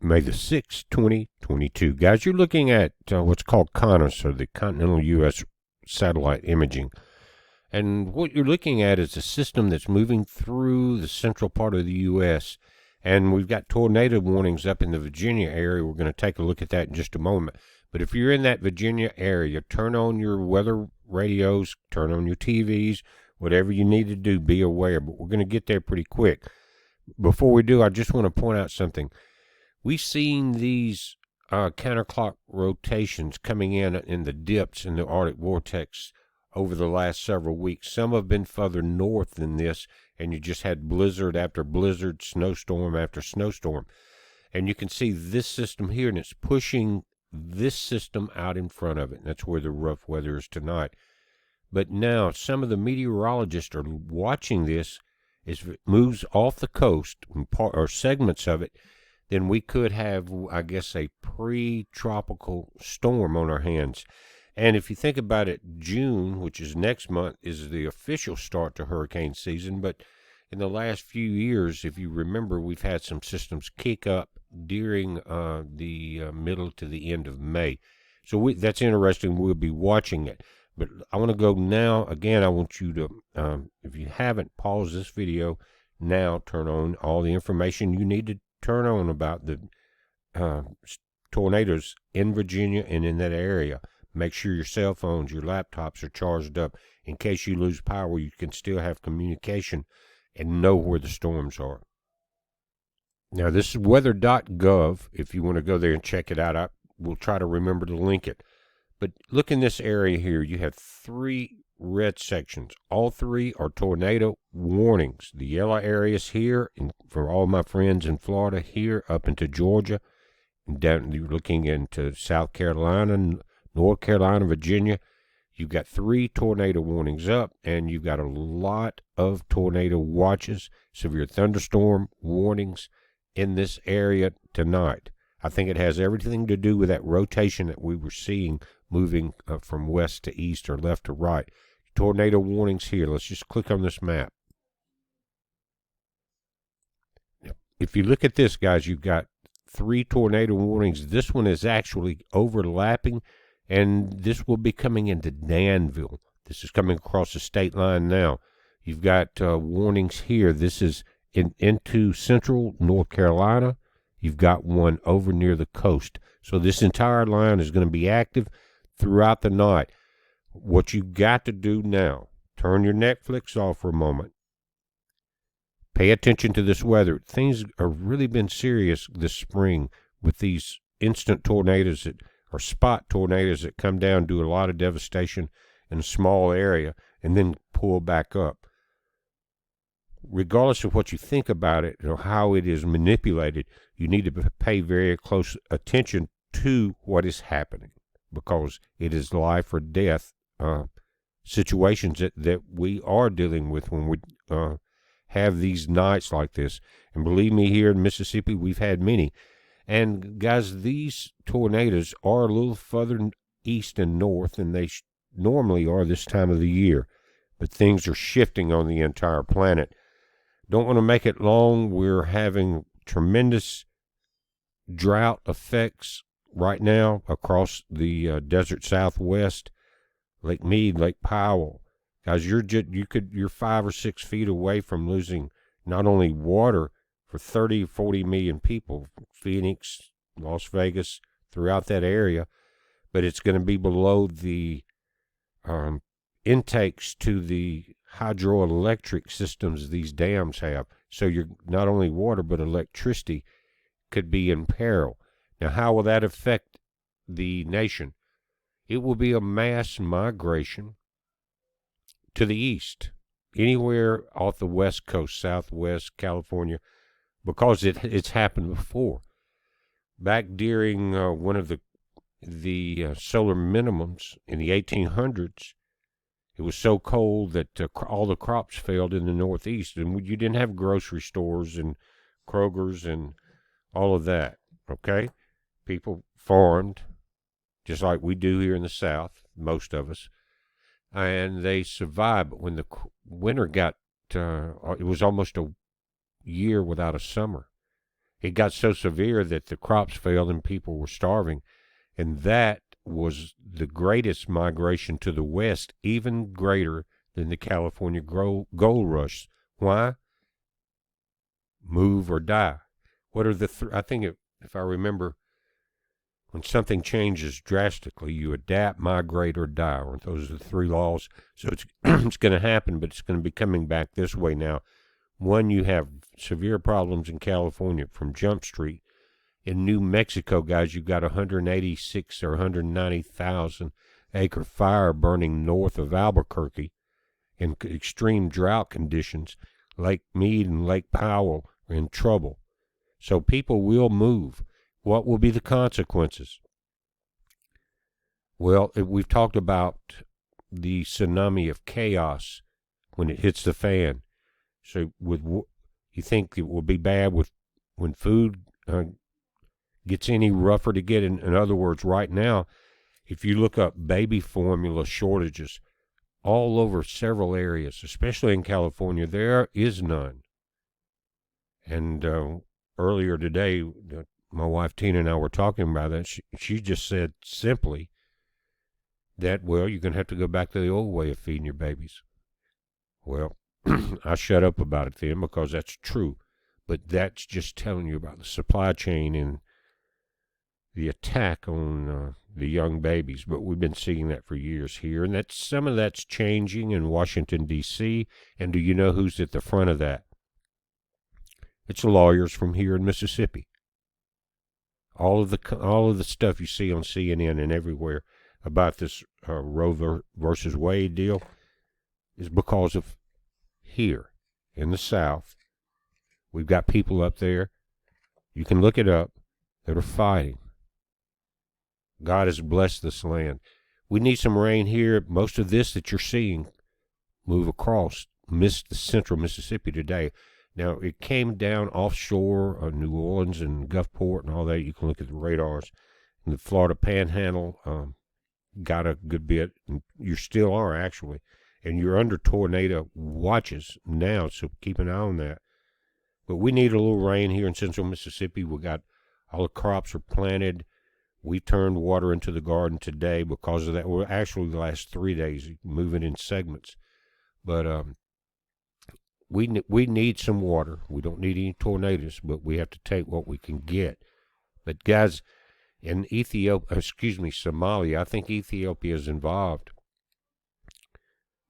May the 6th, 2022. Guys, you're looking at what's called CONUS, or the Continental U.S. Satellite Imaging. And what you're looking at is a system that's moving through the central part of the U.S., and we've got tornado warnings up in the Virginia area. We're going to take a look at that in just a moment. But if you're in that Virginia area, turn on your weather radios, turn on your TVs, whatever you need to do, be aware. But we're going to get there pretty quick. Before we do, I just want to point out something. We've seen these counterclock rotations coming in the dips in the Arctic vortex over the last several weeks. Some have been further north than this, and you just had blizzard after blizzard, snowstorm after snowstorm. And you can see this system here, and it's pushing this system out in front of it. And that's where the rough weather is tonight. But now some of the meteorologists are watching this. As it moves off the coast, or segments of it, then we could have, I guess, a pre-tropical storm on our hands. And if you think about it, June, which is next month, is the official start to hurricane season. But in the last few years, if you remember, we've had some systems kick up during the middle to the end of May. So that's interesting. We'll be watching it. But I want to go now. Again, I want you to, if you haven't, pause this video now, turn on all the information you need to turn on about the tornadoes in Virginia and in that area. Make sure your cell phones, your laptops are charged up. In case you lose power, you can still have communication and know where the storms are. Now, this is weather.gov. If you want to go there and check it out, I will try to remember to link it. But look in this area here. You have 3 red sections. All 3 are tornado warnings. The yellow areas here, and for all my friends in Florida, here up into Georgia, and down you're looking into South Carolina, North Carolina, Virginia. You've got 3 tornado warnings up, and you've got a lot of tornado watches, severe thunderstorm warnings in this area tonight. I think it has everything to do with that rotation that we were seeing moving from west to east or left to right. Tornado warnings here. Let's just click on this map. If you look at this, guys, you've got 3 tornado warnings. This one is actually overlapping, and this will be coming into Danville. This is coming across the state line now. You've got warnings here. This is into central North Carolina. You've got one over near the coast. So this entire line is going to be active throughout the night. What you've got to do now, turn your Netflix off for a moment. Pay attention to this weather. Things have really been serious this spring with these instant tornadoes that are spot tornadoes that come down, do a lot of devastation in a small area, and then pull back up. Regardless of what you think about it or how it is manipulated, you need to pay very close attention to what is happening, because it is life or death situations that we are dealing with when we have these nights like this. And believe me, here in Mississippi, we've had many. And guys, these tornadoes are a little further east and north than they normally are this time of the year. But things are shifting on the entire planet. Don't want to make it long. We're having tremendous drought effects right now across the desert Southwest, Lake Mead, Lake Powell. Guys, you're 5 or 6 feet away from losing not only water for 30 or 40 million people, Phoenix, Las Vegas, throughout that area, but it's going to be below the intakes to the hydroelectric systems these dams have. So you're not only water, but electricity could be in peril. Now, how will that affect the nation? It will be a mass migration to the east, anywhere off the west coast, southwest, California, because it's happened before. Back during one of the solar minimums in the 1800s, it was so cold that all the crops failed in the Northeast, and you didn't have grocery stores and Kroger's and all of that, okay? People farmed, just like we do here in the South, most of us, and they survived. But when the winter got, it was almost a year without a summer. it got so severe that the crops failed and people were starving. And that was the greatest migration to the west, even greater than the California gold rush. Why? Move or die. What are the I think if I remember, when something changes drastically, you adapt, migrate, or die. Those are the three laws. So it's it's going to happen, but it's going to be coming back this way now. One, you have severe problems in California from Jump Street. In New Mexico, guys, you've got 186 or 190,000 acre fire burning north of Albuquerque in extreme drought conditions. Lake Mead and Lake Powell are in trouble. So people will move. What will be the consequences? Well, we've talked about the tsunami of chaos when it hits the fan. So you think it will be bad when food gets any rougher to get? In other words, right now, if you look up baby formula shortages all over several areas, especially in California, there is none. And earlier today, my wife Tina and I were talking about that. She just said simply that, well, you're going to have to go back to the old way of feeding your babies. Well, I shut up about it then because that's true. But that's just telling you about the supply chain and the attack on the young babies. But we've been seeing that for years here. And some of that's changing in Washington, D.C. And do you know who's at the front of that? It's lawyers from here in Mississippi. All of the stuff you see on CNN and everywhere about this Roe versus Wade deal is because of here in the South. We've got people up there, you can look it up, that are fighting. God has blessed this land. We need some rain here. Most of this that you're seeing move across the central Mississippi today. Now, it came down offshore New Orleans and Gulfport and all that. You can look at the radars. And the Florida Panhandle got a good bit. And you still are, actually. And you're under tornado watches now, so keep an eye on that. But we need a little rain here in central Mississippi. We got all the crops are planted. We turned water into the garden today because of that. Well, actually, the last 3 days, moving in segments. But we need some water. We don't need any tornadoes, but we have to take what we can get. But guys, in Somalia, I think Ethiopia is involved.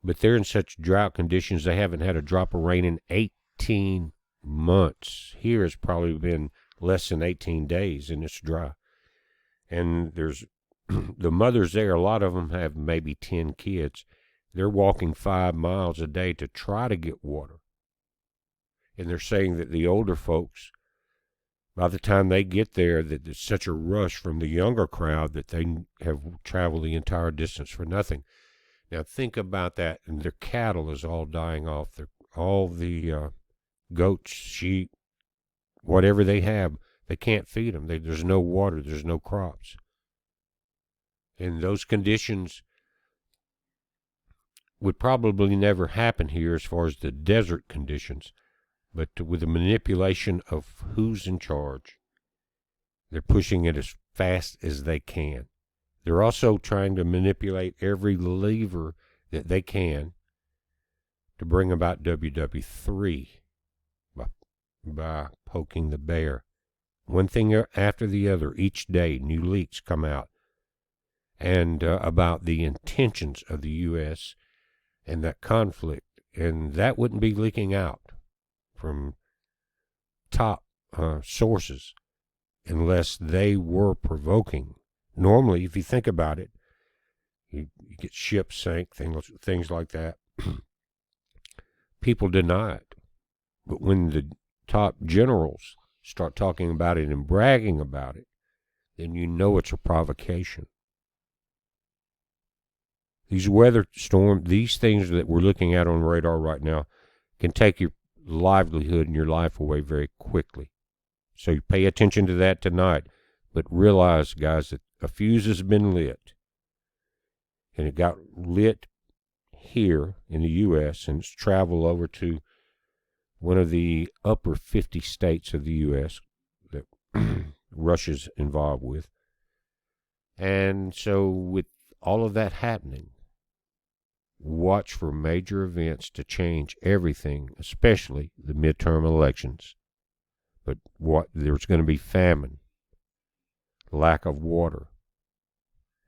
But they're in such drought conditions, they haven't had a drop of rain in 18 months. Here it's probably been less than 18 days, and it's dry. And there's the mothers there, a lot of them have maybe 10 kids. They're walking 5 miles a day to try to get water. And they're saying that the older folks, by the time they get there, that there's such a rush from the younger crowd that they have traveled the entire distance for nothing. Now think about that, and their cattle is all dying off. All the goats, sheep, whatever they have, they can't feed them. There's no water, there's no crops. And those conditions would probably never happen here as far as the desert conditions, but with the manipulation of who's in charge, they're pushing it as fast as they can. They're also trying to manipulate every lever that they can to bring about WW3 by poking the bear. One thing after the other, each day, new leaks come out. And about the intentions of the U.S. and that conflict. And that wouldn't be leaking out from top sources unless they were provoking. Normally, if you think about it, you get ships sank, things like that. People deny it. But when the top generals start talking about it and bragging about it, then you know it's a provocation. These weather storms, these things that we're looking at on radar right now, can take your livelihood and your life away very quickly. So you pay attention to that tonight. But realize, guys, that a fuse has been lit. And it got lit here in the U.S. and it's traveled over to one of the upper 50 states of the U.S., Russia's involved with. And so with all of that happening, watch for major events to change everything, especially the midterm elections. But there's going to be famine, lack of water.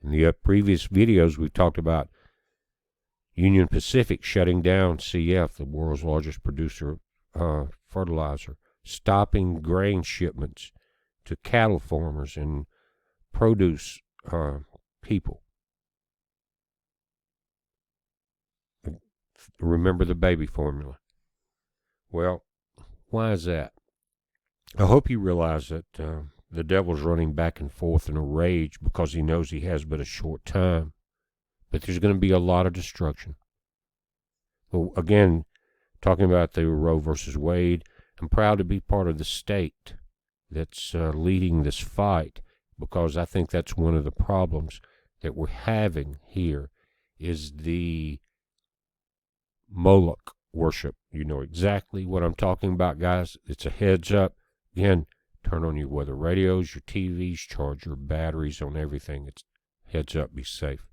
In the previous videos, we've talked about Union Pacific shutting down CF, the world's largest producer of fertilizer, stopping grain shipments to cattle farmers and produce people. Remember the baby formula. Well, why is that? I hope you realize that the devil's running back and forth in a rage because he knows he has but a short time. But there's going to be a lot of destruction. Well, again, talking about the Roe versus Wade, I'm proud to be part of the state that's leading this fight, because I think that's one of the problems that we're having here is the Moloch worship. You know exactly what I'm talking about, guys. It's a heads up. Again, turn on your weather radios, your TVs, charge your batteries on everything. It's heads up, be safe.